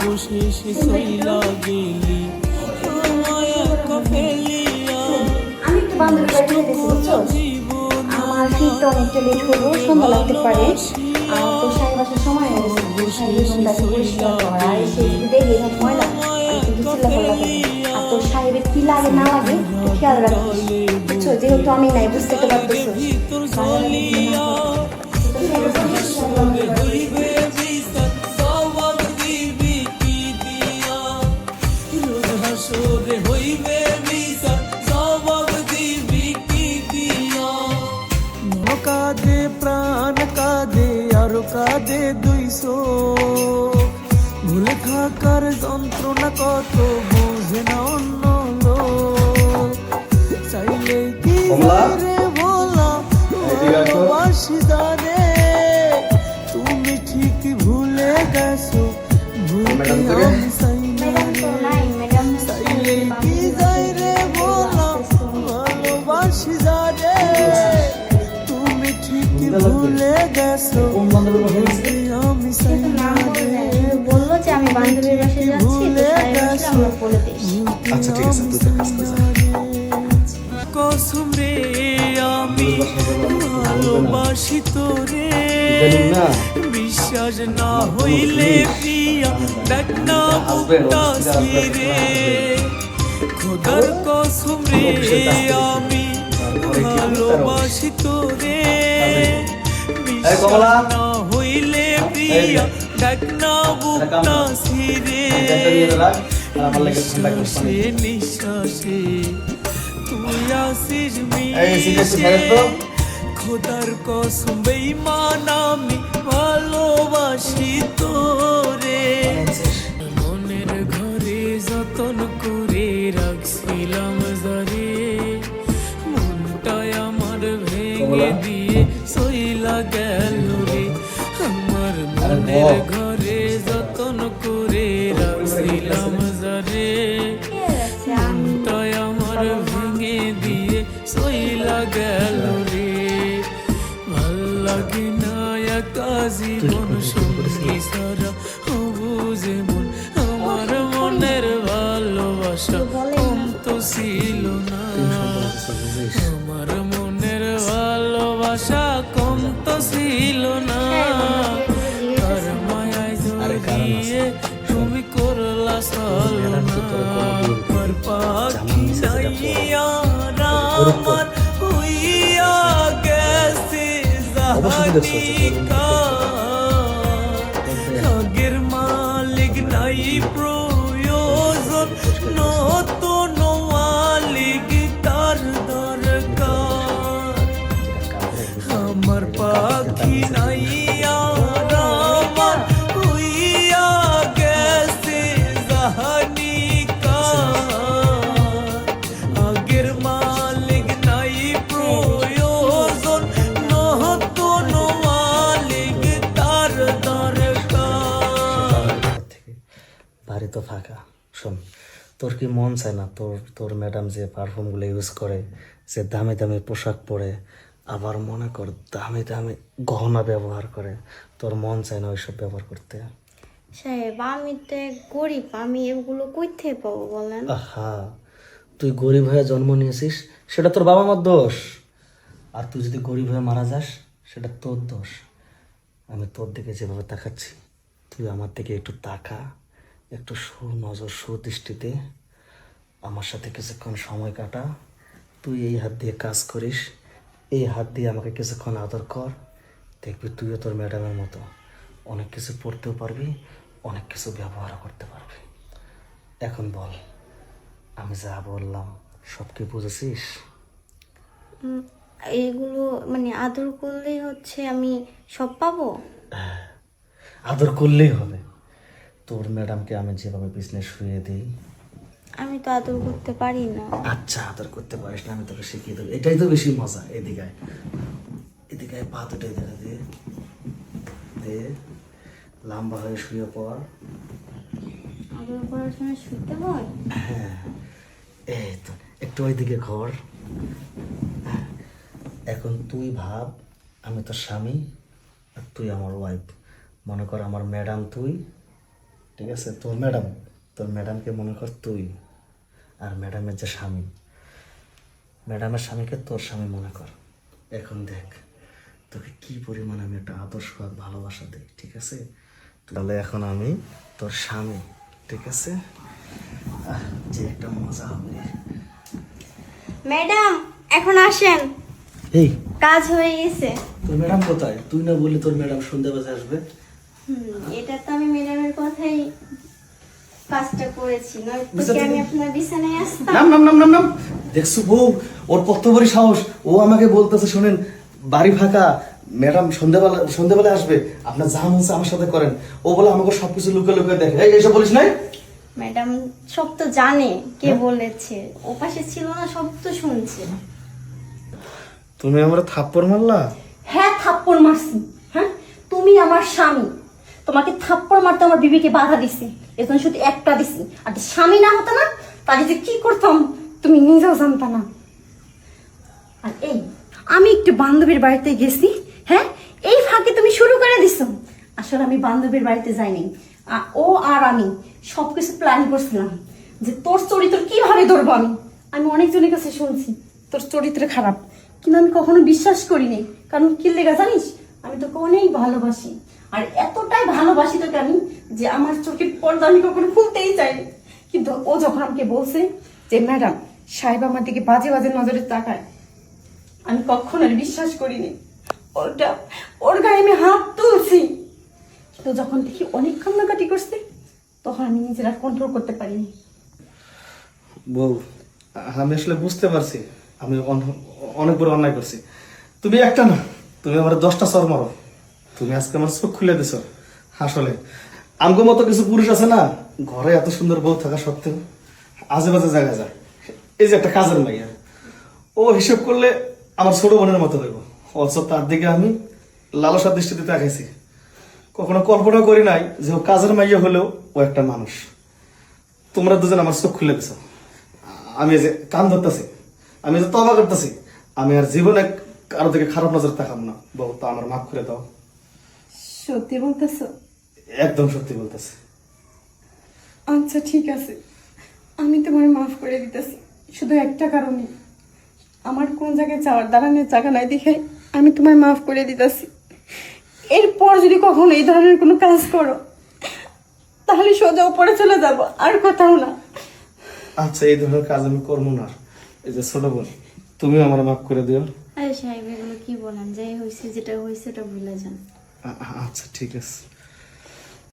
আমি একটু বান্ধবীর বাড়ি যেতেছি বুঝছো, আমার ফিরতে অনেকটা লেট হলো, সন্ধ্যা লাগতে পারে। আর তো সাহেব আসার সময় হয়ে গেছে, সাহেবের রুমটাকে পরিষ্কার করা, আর সে যদি দেখে এরকম ময়লা আমি কিন্তু চিল্লাফাল্লা করবো। আর তোর সাহেবের কি লাগে না লাগে একটু খেয়াল রাখিস বুঝছো, যেহেতু আমি নাই বুঝতে তো পারতেছিস। কাঁদে প্রাণ কাঁদে আর কাঁদে 200 ভুলে থাকার যন্ত্রণা কত বুঝে না অন্য লোক চাইলে কি রে বলা ভালোবাসি জানে তুমি ঠিকই ভুলে গেছো ভুলতে আমি চাই না চাইলে কি যাই রে বলা ভালোবাসি জানে ভুলে গেছো আমি চাই না বললো যে আমি বান্ধবীর বাসায় যাচ্ছি, তো আমরা বলে দিস। আচ্ছা ঠিক আছে, তুই কাজ কর যা। কসম রে আমি ভালোবাসি তোরে বিশ্বাস না হইলে প্রিয়া দেখ না বুকটা ছিঁড়ে খোদার কসম রে আমি ভালোবাসি তোরে বিশ্বাস না হইলে প্রিয়া দেখ না বুকটা ছিঁড়ে নিঃশ্বাসে নিঃশ্বাসে তুই আসিস মিশে খোদার কসম বেঈমান আমি ভালোবাসি তোরে মনের ঘরে যতন করে রাখছিলাম যারে মনটাই আমার ভেঙে দিয়ে সইলা গেল রে আমার মনের ঘরে যতন করে রাখছিলাম যারে মনটাই আমার ভেঙে দিয়ে সইলা গেল রে ভাল লাগে না একা জীবন সঙ্গী সারা বুঝে মন আমার মনের ভালোবাসা কম তো ছিল না আমার মনের ভালোবাসা কম তো ছিল না তার মায়ায় জড়িয়ে তুমি করলা সালনা আমার পাখি নাইয়া আমার হইয়া গেছে জাহানিকা আগের মালিক নাই প্রয়োজন নতুন মালিক তার দরকার আমার পাখি নাইয়া আমার হইয়া গেছে জাহানিকা আগের মালিক নাই প্রয়োজন নতুন মালিক তার দরকার। বাড়ি তো ফাঁকা। শোন, তোর কি মন চায় না তোর ম্যাডাম যে পারফিউমগুলো ইউজ করে, যে দামি দামি পোশাক পরে, আবার মনে কর দামি দামি গহনা ব্যবহার করে, তোর মন চায় না ওইসব ব্যবহার করতে? সাহেব আমি তো গরিব, আমি এগুলো কই থেকে পাবো বলেন? আহা, তুই গরিব হয়ে জন্ম নিয়েছিস সেটা তোর বাবা মার দোষ, আর তুই যদি গরিব হয়ে মারা যাস সেটা তোর দোষ। আমি তোর দিকে যেভাবে তাকাচ্ছি তুই আমার দিকে একটু তাকা, একটু সুনজর সুদৃষ্টিতে আমার সাথে কিছুক্ষণ সময় কাটা। তুই এই হাত দিয়ে কাজ করিস, এই হাত দিয়ে আমাকে কিছুক্ষণ আদর কর, দেখবি তুইও তোর ম্যাডামের মতো অনেক কিছু পড়তেও পারবি, অনেক কিছু ব্যবহারও করতে পারবি। এখন বল, আমি যা বললাম সব কি বুঝেছিস? এগুলো মানে আদর করলেই হচ্ছে আমি সব পাবো? আদর করলেই হবে। তোর ম্যাডামকে আমি যেভাবে বিজনেস শুয়ে দিই। আমি তো আদর করতে পারি না। আচ্ছা, আদর করতে পারিস না, আমি তোকে শিখিয়ে দেবো, এটাই তো বেশি মজা। এদিকে এদিকে পা দুটাই দেখা দিয়ে দে, লম্বা হয়ে শুয়ে পড়। আদর করার সময় শুতে হয়? হ্যাঁ, এই তো একটু ওইদিকে ঘর। এখন তুই ভাব আমি তোর স্বামী আর তুই আমার ওয়াইফ। মনে কর আমার ম্যাডাম তুই, ঠিক আছে? তোর ম্যাডামকে মনে কর তুই, আর ম্যাডামের যে স্বামী, ম্যাডামের স্বামীকে তোর স্বামী মনে কর। এখন দেখ তোকে কি পরিমাণ আমি একটা আদর্শ আর ভালোবাসা দিই, ঠিক আছে? তাহলে এখন আমি তোর স্বামী, ঠিক আছে? যে একটা মজা হবে। ম্যাডাম এখন আসেন, এই কাজ হয়ে গেছে। তোর ম্যাডাম কোথায়? তুই না বললি তোর ম্যাডাম সন্ধ্যা বাজে আসবে? এটা তো আমি ম্যাডামের কথাই কাজটা করেছি, নয়তো বুঝতে কি আমি পেরেছি। আপনার বিছানায় আসতাম? নাম নাম নাম নাম নাম দেখছো বউ, ওর কত বড় সাহস! ও আমাকে বলতেছে শোনেন বাড়ি ফাঁকা, ম্যাডাম সন্ধ্যাবেলা আসবে, আপনার যা মন চায় আমার সাথে করেন। ও বলে আমাকে সবকিছু লুকে লুকে দেখে। এই এইসব বলিস নাই? ম্যাডাম সব তো জানে কে বলেছে, ও পাশে ছিল না, সব তো শুনছে। তুমি আমার থাপ্পড় মারলা? হ্যাঁ থাপ্পড় মারছি। হ্যাঁ তুমি আমার স্বামী, তোমাকে থাপ্পড় মারতে আমার বিবিকে বাধা দিছি, এজন্য শুধু একটা দিছি। আর যদি স্বামী না হতো না তাহলে যে কি করতাম তুমি নিজেও জানতা না। আর এই আমি একটু বান্ধবীর বাড়িতে গেছি, হ্যাঁ এই ফাঁকে তুমি শুরু করে দিছো। আসলে আমি বান্ধবীর বাড়িতে যাইনি, ও আর আমি সবকিছু প্ল্যান করছিলাম যে তোর চরিত্র কিভাবে ধরবো। আমি অনেকজনের কাছে শুনছি তোর চরিত্র খারাপ, কিন্তু আমি কখনো বিশ্বাস করিনি। কারণ কি লেগা জানিস, আমি তোকে অনেক ভালোবাসি, আর এতটাই ভালোবাসি তোকে আমি যে আমার চোখের পর্দা আমি কখনো খুলতেই চাইনি। কিন্তু ও যখন আমাকে বলছে যে ম্যাডাম সাহেব আমার দিকে বাজে বাজে নজরে তাকায়, আমি কখনো আর বিশ্বাস করিনি। ওর গায়ে আমি হাত তুলছি, কিন্তু যখন দেখি অনেক কান্নাকাটি করছে তখন আমি নিজের আর কন্ট্রোল করতে পারিনি। বউ, আমি আসলে বুঝতে পারছি আমি অনেক বড় অন্যায় করছি। তুমি একটা না, তুমি আমার 10টা চর মারো। তুমি আজকে আমার চোখ খুলে দিছো। আসলে আমগো মতো কিছু পুরুষ আছে না, ঘরে এত সুন্দর বউ থাকা সত্ত্বেও আজে বাজে জায়গা যায়। এই যে একটা কাজের মাইয়া, ও হিসেব করলে আমার ছোট বোনের মতো হইব, অথচ তার দিকে আমি লালসার দৃষ্টিতে তাকাইছি। কখনো কল্পনা করি নাই যে ও কাজের মাইয়া হলেও ও একটা মানুষ। তোমরা দুজন আমার চোখ খুলে দিছো। আমি এই যে কান ধরতেছি, আমি যে তবা করতেছি, আমি আর জীবনে কারো দিকে খারাপ নজর তাকাম না। বউ, তা আমার মাফ করে দাও। সত্যি বলতেছো? একদম সত্যি বলতেছি। আচ্ছা ঠিক আছে, আমি তোমার মাফ করে দিতেছি। শুধু একটা কারণে, আমার কোন জায়গায় যাওয়ার দাঁড়ানোর জায়গা নাই দেখে আমি তোমায় মাফ করে দিতেছি। এরপর যদি কখনো এই ধরনের কোনো কাজ করো তাহলে সোজা উপরে চলে যাব, আর কোথাও না। আচ্ছা, এই ধরনের কাজ আমি করবো না। এই যে ছোট বোন, তুমি আমার মাফ করে দিও। আরে সাহেব এগুলো কি বলেন, যাই হয়েছে যেটা হয়েছে ওটা ভুলে যান। আচ্ছা ঠিক আছে।